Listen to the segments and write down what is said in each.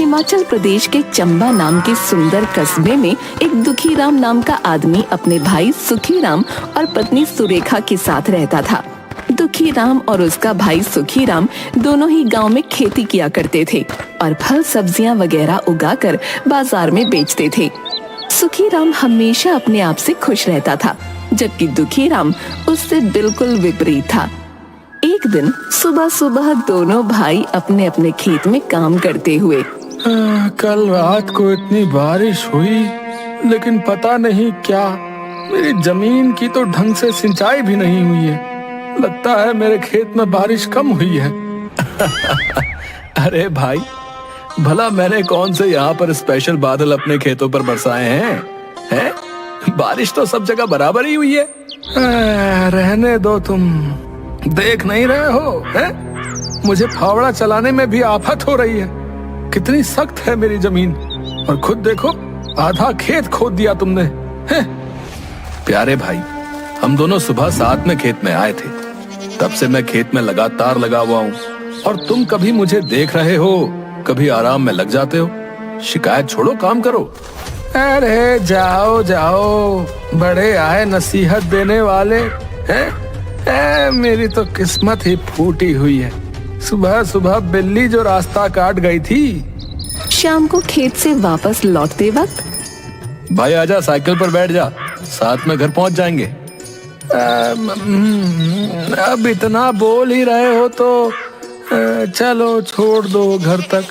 हिमाचल प्रदेश के चंबा नाम के सुंदर कस्बे में एक दुखीराम नाम का आदमी अपने भाई सुखीराम और पत्नी सुरेखा के साथ रहता था। दुखीराम और उसका भाई सुखीराम दोनों ही गांव में खेती किया करते थे और फल सब्जियां वगैरह उगाकर बाजार में बेचते थे। सुखीराम हमेशा अपने आप से खुश रहता था, जबकि दुखीराम उससे बिल्कुल विपरीत था। एक दिन सुबह सुबह दोनों भाई अपने अपने खेत में काम करते हुए, कल रात को इतनी बारिश हुई, लेकिन पता नहीं क्या मेरी जमीन की तो ढंग से सिंचाई भी नहीं हुई है। लगता है मेरे खेत में बारिश कम हुई है। अरे भाई, भला मैंने कौन से यहाँ पर स्पेशल बादल अपने खेतों पर बरसाए हैं? बारिश तो सब जगह बराबर ही हुई है। रहने दो, तुम देख नहीं रहे हो है? मुझे फावड़ा चलाने में भी आफत हो रही है। कितनी सख्त है मेरी जमीन, और खुद देखो आधा खेत खोद दिया तुमने है? प्यारे भाई, हम दोनों सुबह साथ में खेत में आए थे, तब से मैं खेत में लगातार लगा हुआ हूँ, और तुम कभी मुझे देख रहे हो, कभी आराम में लग जाते हो। शिकायत छोड़ो, काम करो। अरे जाओ जाओ, बड़े आए नसीहत देने वाले हैं। मेरी तो किस्मत ही फूटी हुई है। सुबह सुबह बिल्ली जो रास्ता काट गई थी। शाम को खेत से वापस लौटते वक्त, भाई आजा, साइकिल पर बैठ जा, साथ में घर पहुंच जाएंगे। अब इतना बोल ही रहे हो तो चलो छोड़ दो घर तक।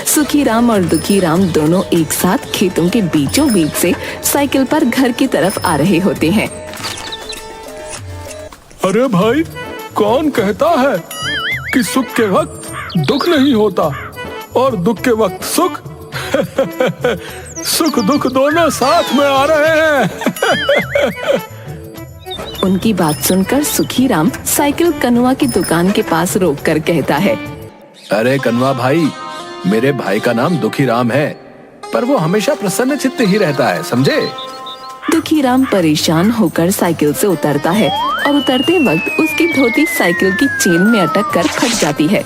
सुखीराम और दुखीराम दोनों एक साथ खेतों के बीचों बीच से साइकिल पर घर की तरफ आ रहे होते हैं। अरे भाई, कौन कहता है कि सुख के वक्त दुख नहीं होता और दुख के वक्त सुख? सुख दुख दोनों साथ में आ रहे हैं। उनकी बात सुनकर सुखीराम साइकिल कनुआ की दुकान के पास रोककर कहता है, अरे कनुआ भाई, मेरे भाई का नाम दुखीराम है, पर वो हमेशा प्रसन्न चित्त ही रहता है, समझे? दुखीराम परेशान होकर साइकिल से उतरता है और उतरते वक्त उसकी धोती साइकिल की चेन में अटक कर फट जाती है।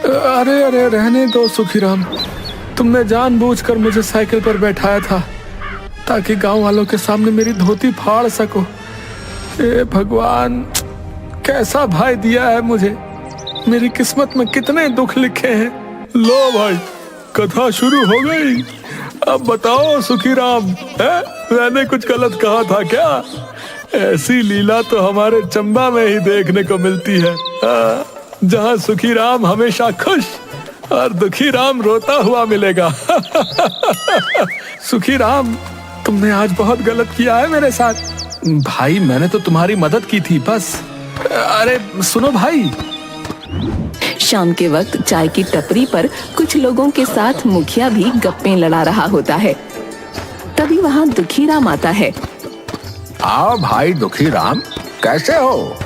अरे अरे, रहने दो सुखीराम, तुमने जानबूझकर मुझे साइकिल पर बैठाया था ताकि गांव वालों के सामने मेरी धोती फाड़ सको। ए भगवान, कैसा भाई दिया है मुझे। मेरी किस्मत में कितने दुख लिखे हैं। लो भाई, कथा शुरू हो गई। अब बताओ सुखीराम, मैंने कुछ गलत कहा था क्या? ऐसी लीला तो हमारे चंबा में ही देखने को मिलती है, जहाँ सुखीराम हमेशा खुश और दुखीराम रोता हुआ मिलेगा। सुखीराम, तुमने आज बहुत गलत किया है मेरे साथ। भाई, मैंने तो तुम्हारी मदद की थी बस। अरे सुनो भाई। शाम के वक्त चाय की टपरी पर कुछ लोगों के साथ मुखिया भी गप्पे लड़ा रहा होता है। तभी वहाँ दुखीराम आता है। आओ भाई दुखीराम, कैसे हो?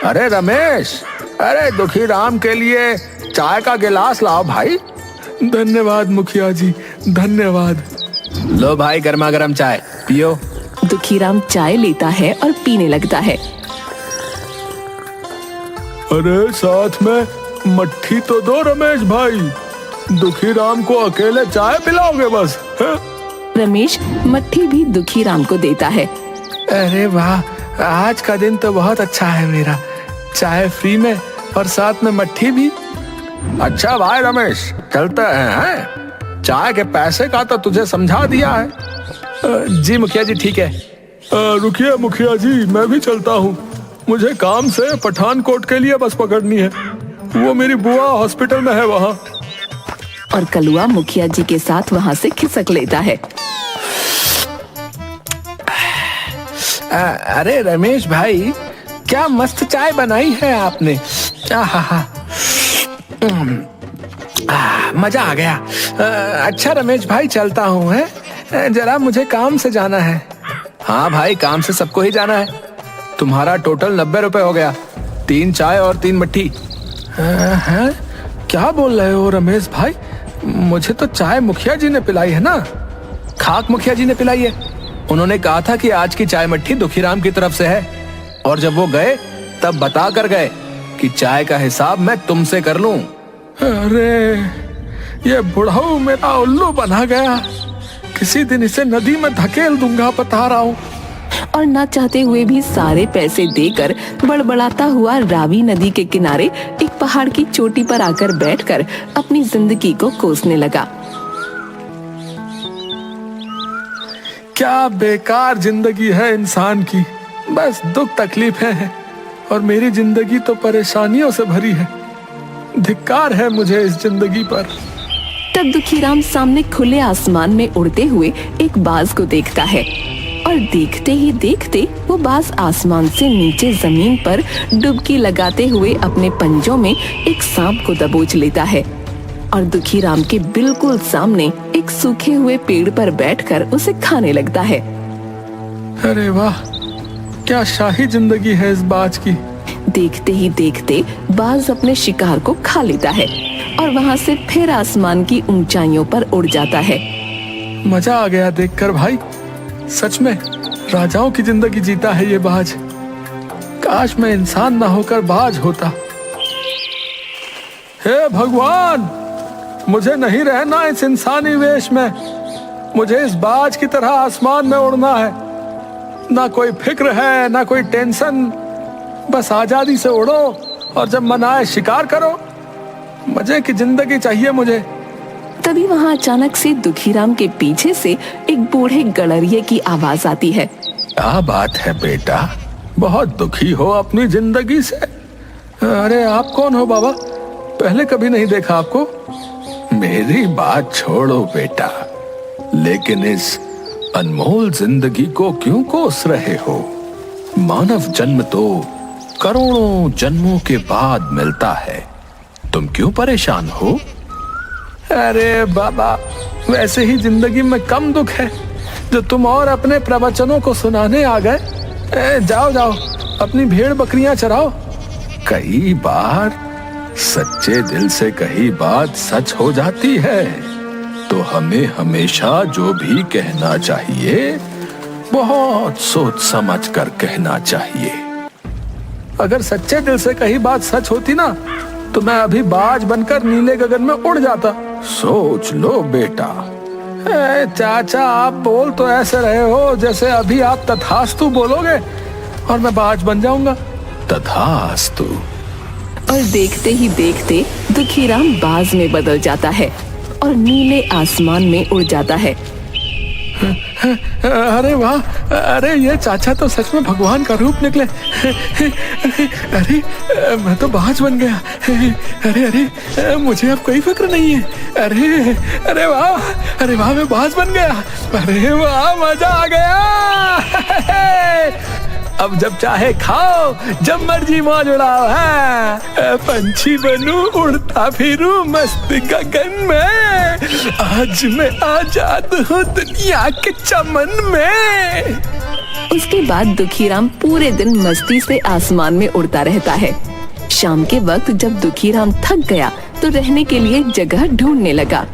अरे रमेश, अरे दुखीराम के लिए चाय का गिलास लाओ भाई। धन्यवाद मुखिया जी, धन्यवाद। लो भाई, गर्मा गर्म चाय पियो। दुखीराम चाय लेता है और पीने लगता है। अरे साथ में मट्ठी तो दो रमेश भाई, दुखीराम को अकेले चाय पिलाओगे बस? है? रमेश मट्ठी भी दुखीराम को देता है। अरे वाह, आज का दिन तो बहुत अच्छा है मेरा। चाय फ्री में और साथ में मट्ठी भी। अच्छा भाई रमेश, चलते हैं। चाय के पैसे का तो तुझे समझा दिया है। जी मुखिया जी, ठीक है। रुकिए मुखिया जी, मैं भी चलता हूँ। मुझे काम से पठानकोट के लिए बस पकड़नी है। वो मेरी बुआ हॉस्पिटल में है वहाँ। और कलुआ मुखिया जी के साथ वहाँ से खिसक लेता है। अरे रमेश भाई, क्या मस्त चाय बनाई है आपने। मजा आ गया। अच्छा रमेश भाई, चलता हूँ है, जरा मुझे काम से जाना है। हाँ भाई, काम से सबको ही जाना है। तुम्हारा टोटल 90 रुपए हो गया, 3 चाय और 3 मट्ठी। हैं? क्या बोल रहे हो रमेश भाई? मुझे तो चाय मुखिया जी ने पिलाई है ना। खाक मुखिया जी ने पिलाई है। उन्होंने कहा था कि आज की चाय मट्ठी दुखीराम की तरफ से है, और जब वो गए तब बता कर गए कि चाय का हिसाब मैं तुमसे कर लूं। अरे ये बुढ़ऊ मेरा उल्लू बना गया। किसी दिन इसे नदी में धकेल दूंगा, बता रहा हूँ। और ना चाहते हुए भी सारे पैसे देकर बड़बड़ाता हुआ रावी नदी के किनारे एक पहाड़ की चोटी पर आकर बैठकर अपनी जिंदगी को कोसने लगा। क्या बेकार जिंदगी है इंसान की, बस दुख तकलीफें हैं और मेरी जिंदगी तो परेशानियों से भरी है। धिक्कार है मुझे इस जिंदगी पर। तब दुखीराम सामने खुले आसमान में उड़ते हुए एक बाज को देखता है और देखते ही देखते वो बाज आसमान से नीचे जमीन पर डुबकी लगाते हुए अपने पंजों में एक सांप को दबोच लेता है और दुखीराम के बिल्कुल सामने एक सूखे हुए पेड़ पर बैठकर उसे खाने लगता है। अरे वाह, क्या शाही जिंदगी है इस बाज की। देखते ही देखते बाज अपने शिकार को खा लेता है और वहाँ से फिर आसमान की ऊंचाइयों पर उड़ जाता है। मजा आ गया देखकर भाई, सच में राजाओं की जिंदगी जीता है ये बाज। काश मैं इंसान ना होकर बाज होता। हे भगवान, मुझे नहीं रहना इस इंसानी वेश में। मुझे इस बाज की तरह आसमान में उड़ना है। ना कोई फिक्र है, ना कोई टेंशन, बस आजादी से उड़ो और जब मन आए शिकार करो। मजे की जिंदगी चाहिए मुझे। तभी वहाँ अचानक से दुखीराम के पीछे से एक बूढ़े गड़रिये की आवाज आती है। क्या बात है बेटा, बहुत दुखी हो अपनी जिंदगी से? अरे आप कौन हो बाबा? पहले कभी नहीं देखा आपको। मेरी बात छोड़ो बेटा, लेकिन इस अनमोल जिंदगी को क्यों कोस रहे हो? मानव जन्म तो करोड़ों जन्मों के बाद मिलता है, तुम क्यों परेशान हो? अरे बाबा, वैसे ही जिंदगी में कम दुख है जो तुम और अपने प्रवचनों को सुनाने आ गए। जाओ जाओ, अपनी भेड़ बकरियां चराओ। कई बार सच्चे दिल से कही बात सच हो जाती है, तो हमें हमेशा जो भी कहना चाहिए बहुत सोच समझ कर कहना चाहिए। अगर सच्चे दिल से कही बात सच होती ना, तो मैं अभी बाज बनकर नीले गगन में उड़ जाता। सोच लो बेटा। चाचा, आप बोल तो ऐसे रहे हो जैसे अभी आप तथास्तु बोलोगे और मैं बाज बन जाऊंगा। तथास्तु। और देखते ही देखते दुखीराम बाज में बदल जाता है और नीले आसमान में उड़ जाता है। अरे वाह, अरे ये चाचा तो सच में भगवान का रूप निकले। अरे मैं तो बाज बन गया। अरे अरे मुझे अब कोई फिक्र नहीं है। अरे अरे वाह, अरे वाह, मैं बाज बन गया। अरे वाह, मजा आ गया। अब जब चाहे खाओ, जब मर्जी मौज उड़ाओ। है पंछी बनूं, उड़ता फिरूं मस्त गगन में। आज मैं आजाद हूँ दुनिया के चमन में। उसके बाद दुखीराम पूरे दिन मस्ती से आसमान में उड़ता रहता है। शाम के वक्त जब दुखीराम थक गया तो रहने के लिए जगह ढूंढने लगा।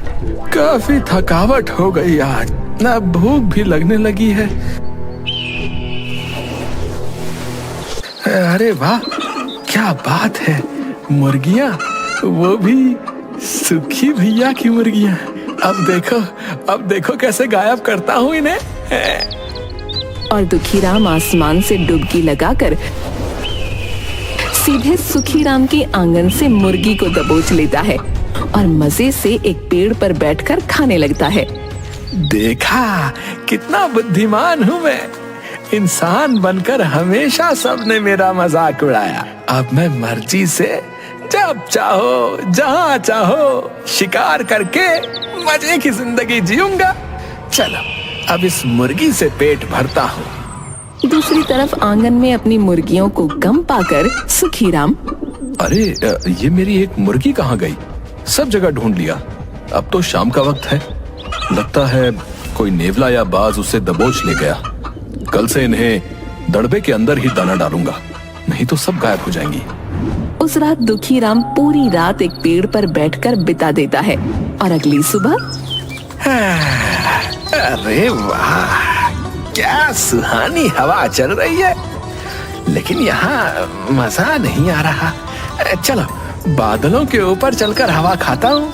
काफी थकावट हो गई आज, ना भूख भी लगने लगी है। अरे वाह, क्या बात है, मुर्गियाँ, वो भी सुखी भैया की मुर्गियाँ। अब देखो कैसे गायब करता हूँ इन्हें। और दुखीराम आसमान से डुबकी लगाकर सीधे सुखीराम के आंगन से मुर्गी को दबोच लेता है और मजे से एक पेड़ पर बैठकर खाने लगता है। देखा कितना बुद्धिमान हूँ मैं। इंसान बनकर हमेशा सबने मेरा मजाक उड़ाया। अब मैं मर्जी से जब चाहो, जहाँ चाहो शिकार करके मजे की जिंदगी जीऊंगा। चलो अब इस मुर्गी से पेट भरता हूँ। दूसरी तरफ आंगन में अपनी मुर्गियों को गम पाकर सुखीराम, अरे ये मेरी एक मुर्गी कहाँ गई? सब जगह ढूंढ लिया, अब तो शाम का वक्त है। लगता है कोई नेवला या बाज उसे दबोच ले गया। कल से इन्हें दड़बे के अंदर ही दाना डालूंगा, नहीं तो सब गायब हो जाएंगी। उस रात दुखीराम पूरी रात एक पेड़ पर बैठकर बिता देता है और अगली सुबह, अरे वाह, क्या सुहानी हवा चल रही है, लेकिन यहाँ मजा नहीं आ रहा। चलो बादलों के ऊपर चलकर हवा खाता हूँ।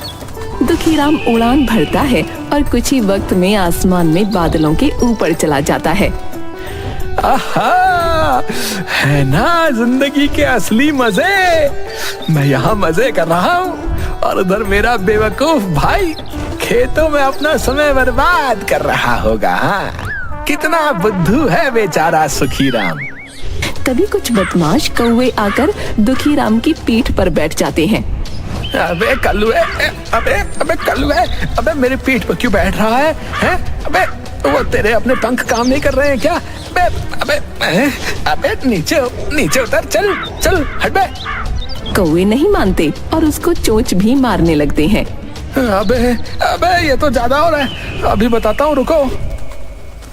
दुखीराम उड़ान भरता है और कुछ ही वक्त में आसमान में बादलों के ऊपर चला जाता है। आहा, है ना जिंदगी के असली मजे। मैं यहाँ मजे कर रहा हूँ और उधर मेरा बेवकूफ भाई खेतों में अपना समय बर्बाद कर रहा होगा। हाँ, कितना बुद्धू है बेचारा सुखीराम। तभी कुछ बदमाश कौवे आकर दुखीराम की पीठ पर बैठ जाते हैं। अबे कलुए, अबे कलुए, अबे मेरी पीठ पर क्यों बैठ रहा है? हैं? अबे वो तेरे अपने पंख काम नहीं कर रहे हैं क्या? अबे अबे नीचे उतर, चल हट बे। कौवे नहीं मानते और उसको चोंच भी मारने लगते हैं। अबे ये तो ज्यादा हो रहा है, अभी बताता हूँ, रुको।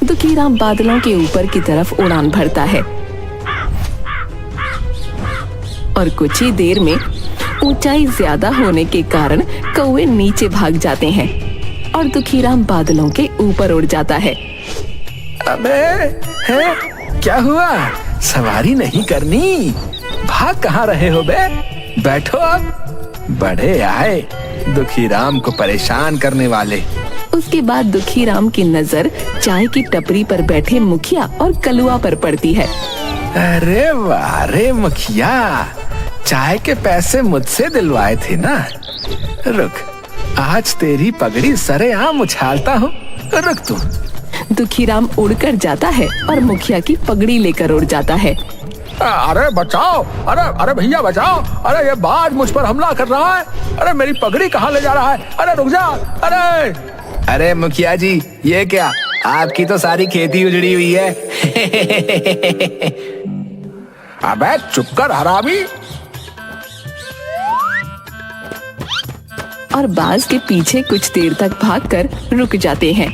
दुखीराम बादलों के ऊपर की तरफ उड़ान भरता है और कुछ ही देर में ऊंचाई ज्यादा होने के कारण कौवे नीचे भाग जाते हैं और दुखीराम बादलों के ऊपर उड़ जाता है। अबे है क्या हुआ? सवारी नहीं करनी? भाग कहाँ रहे हो बे? बैठो अब। बड़े आए दुखीराम को परेशान करने वाले। उसके बाद दुखीराम की नजर चाय की टपरी पर बैठे मुखिया और कलुआ पर पड़ती है। अरे वाह रे मुखिया, चाय के पैसे मुझसे दिलवाए थे ना। रुक, आज तेरी पगड़ी सरेआम उछालता हूँ, रुक तू। दुखीराम उड़कर जाता है और मुखिया की पगड़ी लेकर उड़ जाता है। अरे बचाओ, अरे भैया बचाओ, अरे ये बाज मुझ पर हमला कर रहा है। अरे मेरी पगड़ी कहाँ ले जा रहा है? अरे रुक जा। अरे मुखिया जी, ये क्या, आपकी तो सारी खेती उजड़ी हुई है। अबे चुप कर हरामी। और बाज के पीछे कुछ देर तक भागकर रुक जाते हैं।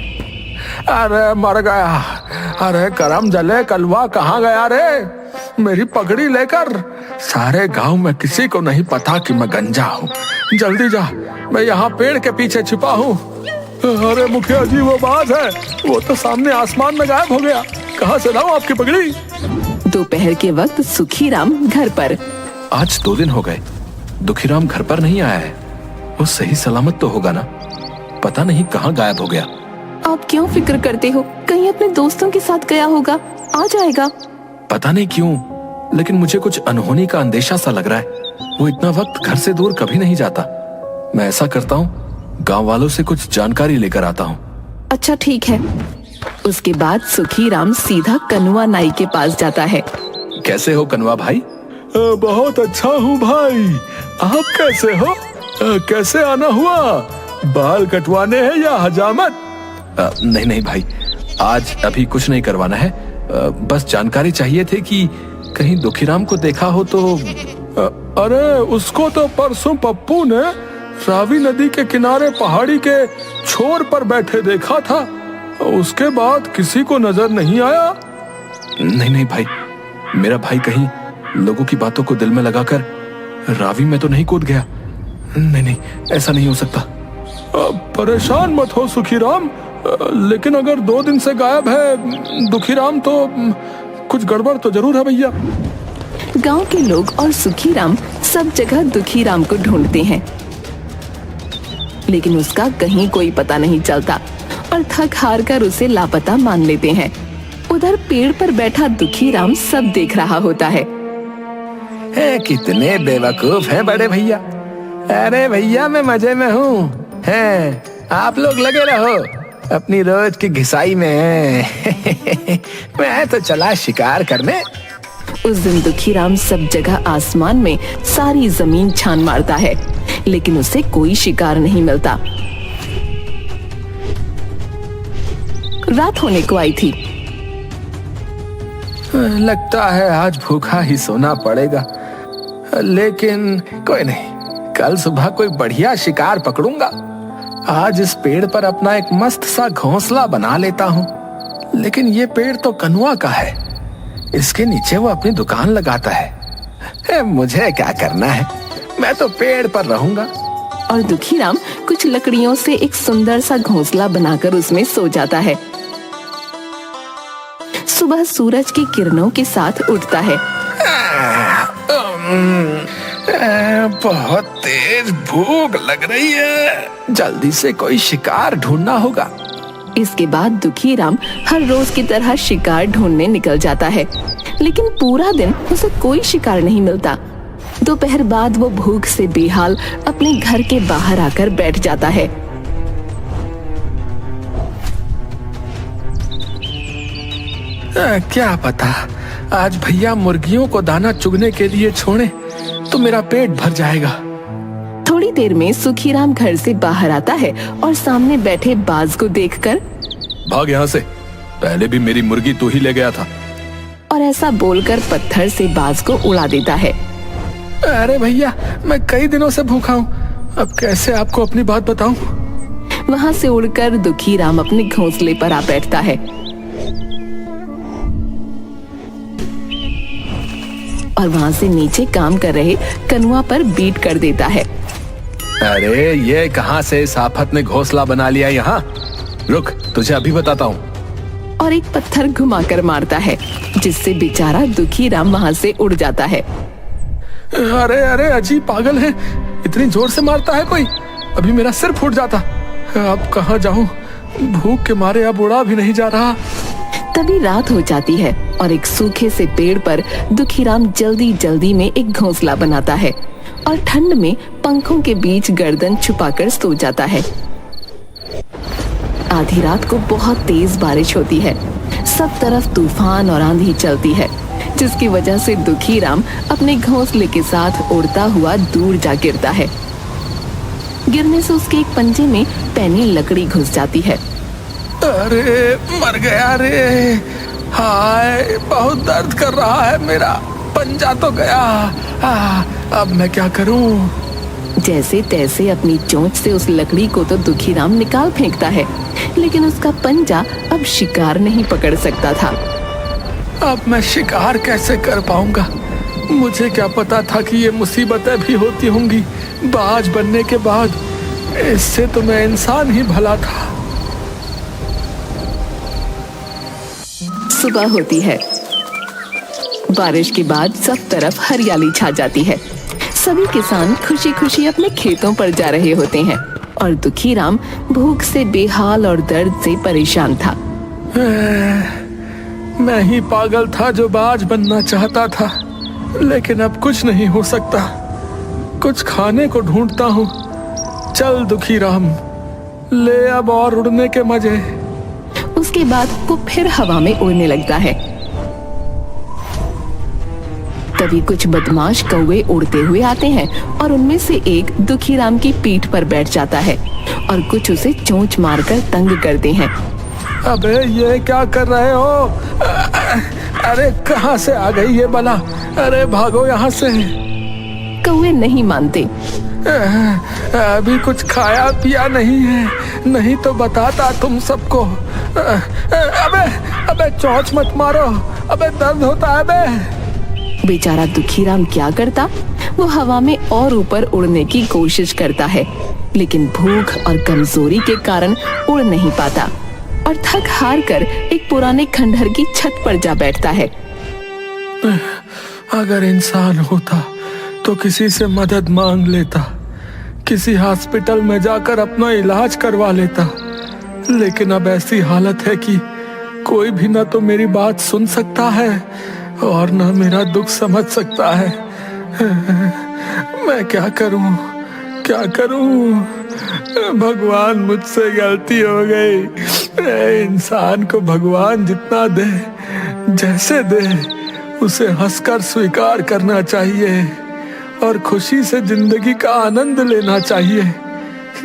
अरे मर गया। अरे करम जले, कलवा कहाँ गया रे? मेरी पगड़ी लेकर। सारे गांव में किसी को नहीं पता कि मैं गंजा हूँ। जल्दी जा, मैं यहाँ पेड़ के पीछे छिपा हूँ। अरे मुखिया जी, वो बाज है, वो तो सामने आसमान में गायब हो गया। कहाँ से लाऊं आपकी पगड़ी? दोपहर के वक्त सुखीराम घर पर। आज 2 दिन हो गए, दुखीराम घर पर नहीं आया है। वो सही सलामत तो होगा ना? पता नहीं कहाँ गायब हो गया। आप क्यों फिक्र करते हो? कहीं अपने दोस्तों के साथ गया होगा, आ जाएगा। पता नहीं क्यों, लेकिन मुझे कुछ अनहोनी का अंदेशा सा लग रहा है। वो इतना वक्त घर से दूर कभी नहीं जाता। मैं ऐसा करता हूँ, गांव वालों से कुछ जानकारी लेकर आता हूँ। अच्छा ठीक है। उसके बाद सुखीराम सीधा कनुआ नाई के पास जाता है। कैसे हो कनुआ भाई? बहुत अच्छा हूँ भाई। आप कैसे हो? कैसे आना हुआ? बाल कटवाने हैं या हजामत? नहीं भाई, आज अभी कुछ नहीं करवाना है। बस जानकारी चाहिए थी कि कहीं दुखीराम को देखा हो तो। अरे उसको तो परसों पप्पू ने रावी नदी के किनारे पहाड़ी के छोर पर बैठे देखा था। उसके बाद किसी को नजर नहीं आया। नहीं भाई, मेरा भाई कहीं लोगों की बातों को दिल में लगाकर रावी में तो नहीं कूद गया। नहीं, ऐसा नहीं हो सकता। परेशान मत हो सुखीराम, लेकिन अगर 2 दिन से गायब है दुखीराम तो कुछ गड़बड़ तो जरूर है भैया। गांव के लोग और सुखीराम सब जगह दुखीराम को ढूंढते हैं, लेकिन उसका कहीं कोई पता नहीं चलता और थक हार कर उसे लापता मान लेते हैं। उधर पेड़ पर बैठा दुखीराम सब देख रहा होता है। कितने बेवकूफ हैं बड़े भैया। अरे भैया, मैं मजे में हूँ। हैं, आप लोग लगे रहो अपनी रोज की घिसाई में। मैं तो चला शिकार करने। उस दिन दुखीराम सब जगह आसमान में सारी जमीन छान मारता है, लेकिन उसे कोई शिकार नहीं मिलता। रात होने को आई थी। लगता है आज भूखा ही सोना पड़ेगा, लेकिन कोई नहीं, कल सुबह कोई बढ़िया शिकार पकड़ूंगा। आज इस पेड़ पर अपना एक मस्त सा घोंसला बना लेता हूँ। लेकिन ये पेड़ तो कनुआ का है, इसके नीचे वो अपनी दुकान लगाता है। मुझे क्या करना है, मैं तो पेड़ पर रहूंगा। और दुखीराम कुछ लकड़ियों से एक सुंदर सा घोंसला बनाकर उसमें सो जाता है। सुबह सूरज की किरणों के साथ उठता है। बहुत तेज भूख लग रही है, जल्दी से कोई शिकार ढूंढना होगा। इसके बाद दुखी राम हर रोज की तरह शिकार ढूंढने निकल जाता है, लेकिन पूरा दिन उसे कोई शिकार नहीं मिलता। दोपहर बाद वो भूख से बेहाल अपने घर के बाहर आकर बैठ जाता है। क्या पता आज भैया मुर्गियों को दाना चुगने के लिए छोड़े तो मेरा पेट भर जाएगा। थोड़ी देर में सुखीराम घर से बाहर आता है और सामने बैठे बाज को देखकर भाग यहाँ से, पहले भी मेरी मुर्गी तू ही ले गया था। और ऐसा बोलकर पत्थर से बाज को उड़ा देता है। अरे भैया, मैं कई दिनों से भूखा हूँ, अब कैसे आपको अपनी बात बताऊं? वहाँ से उड़कर दुखी राम अपने घोंसले पर आ बैठता है और वहाँ से नीचे काम कर रहे कनुआ पर बीट कर देता है। अरे ये कहाँ से इस आफत ने घोंसला बना लिया यहाँ? रुक, तुझे अभी बताता हूँ। और एक पत्थर घुमाकर मारता है, जिससे बेचारा दुखी राम वहाँ से उड़ जाता है। अरे अरे अजीब पागल है, इतनी जोर से मारता है कोई, अभी मेरा सिर फूट जाता। अब कहाँ जाऊं, भूख के मारे अब उड़ा भी नहीं जा रहा। तभी रात हो जाती है और एक सूखे से पेड़ पर दुखीराम जल्दी जल्दी में एक घोंसला बनाता है और ठंड में पंखों के बीच गर्दन छुपाकर सो जाता है। आधी रात को बहुत तेज बारिश होती है, सब तरफ तूफान और आंधी चलती है, जिसकी वजह से दुखीराम अपने घोंसले के साथ उड़ता हुआ दूर जा गिरता है। गिरने से उसके एक पंजे में पैनी लकड़ी घुस जाती है। अरे मर गया रे, हाय बहुत दर्द कर रहा है, मेरा पंजा तो गया। अब मैं क्या करूं? जैसे तैसे अपनी चोंच से उस लकड़ी को तो दुखीराम निकाल फेंकता है, लेकिन उसका पंजा अब शिकार नहीं पकड़ सकता था। अब मैं शिकार कैसे कर पाऊंगा? मुझे क्या पता था कि ये मुसीबतें भी होती होंगी बाज बनने के बाद। इससे तो मैं इंसान ही भला था। सुबह होती है। बारिश के बाद सब तरफ हरियाली छा जाती है। सभी किसान खुशी खुशी अपने खेतों पर जा रहे होते हैं और दुखीराम भूख से बेहाल और दर्द से परेशान था। मैं ही पागल था जो बाज बनना चाहता था, लेकिन अब कुछ नहीं हो सकता। कुछ खाने को ढूंढता हूँ। चल दुखीराम, ले अब और उड़ने के मजे। उसके बाद वो फिर हवा में उड़ने लगता है। तभी कुछ बदमाश कौवे उड़ते हुए आते हैं और उनमें से एक दुखीराम की पीठ पर बैठ जाता है और कुछ उसे चोंच मारकर तंग करते हैं। अबे ये क्या कर रहे हो? अरे कहाँ से आ गई ये बला? अरे भागो यहाँ से। कौवे नहीं मानते। अभी कुछ खाया पिया नहीं है, नहीं तो बताता तुम सबको। अबे अबे चोंच मत मारो, अबे दर्द होता है बे। बेचारा दुखीराम क्या करता, वो हवा में और ऊपर उड़ने की कोशिश करता है, लेकिन भूख और कमजोरी के कारण उड़ नहीं पाता और थक हार कर एक पुराने खंडहर की छत पर जा बैठता है। अगर इंसान होता तो किसी से मदद मांग लेता, किसी हॉस्पिटल में जाकर अपना इलाज करवा लेता, लेकिन अब ऐसी हालत है कि कोई भी ना तो मेरी बात सुन सकता है और ना मेरा दुख समझ सकता है। मैं क्या करूं, क्या करूं? भगवान मुझसे गलती हो गई। इंसान को भगवान जितना दे, जैसे दे, उसे हंसकर स्वीकार करना चाहिए और खुशी से जिंदगी का आनंद लेना चाहिए,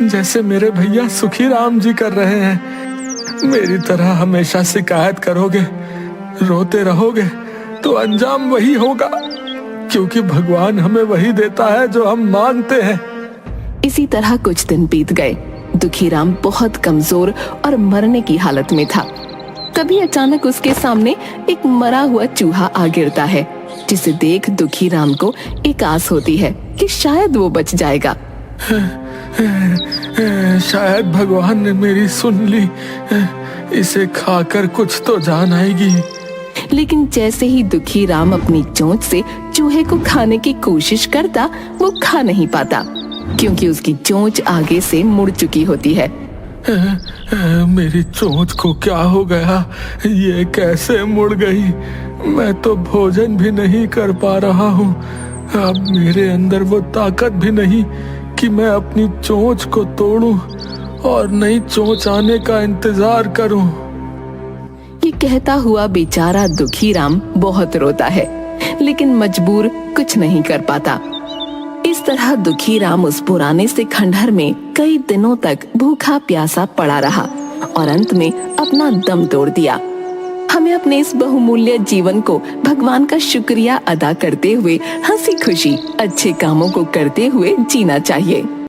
जैसे मेरे भैया सुखीराम जी कर रहे हैं। मेरी तरह हमेशा शिकायत करोगे, रोते रहोगे तो अंजाम वही होगा, क्योंकि भगवान हमें वही देता है जो हम मांगते हैं। इसी तरह कुछ दिन बीत गए। दुखीराम बहुत कमजोर और मरने की हालत में था। तभी अचानक उसके सामने एक मरा हुआ चूहा आ गिरता है, जिसे देख दुखीराम को एक आस होती है कि शायद वो बच जाएगा। शायद भगवान ने मेरी सुन ली, इसे खाकर कुछ तो जान आएगी। लेकिन जैसे ही दुखीराम अपनी चोंच से चूहे चूहे को खाने की कोशिश करता वो खा नहीं पाता, क्योंकि उसकी चोंच आगे से मुड़ चुकी होती है। मेरी चोंच को क्या हो गया? ये कैसे मुड़ गई? मैं तो भोजन भी नहीं कर पा रहा हूँ। अब मेरे अंदर वो ताकत भी नहीं कि मैं अपनी चोंच को तोड़ूं और नई चोंच आने का इंतजार करूं। ये कहता हुआ बेचारा दुखी राम बहुत रोता है, लेकिन मजबूर कुछ नहीं कर पाता। इस तरह दुखी राम उस पुराने से खंडहर में कई दिनों तक भूखा प्यासा पड़ा रहा और अंत में अपना दम तोड़ दिया। हमें अपने इस बहुमूल्य जीवन को भगवान का शुक्रिया अदा करते हुए हंसी खुशी अच्छे कामों को करते हुए जीना चाहिए।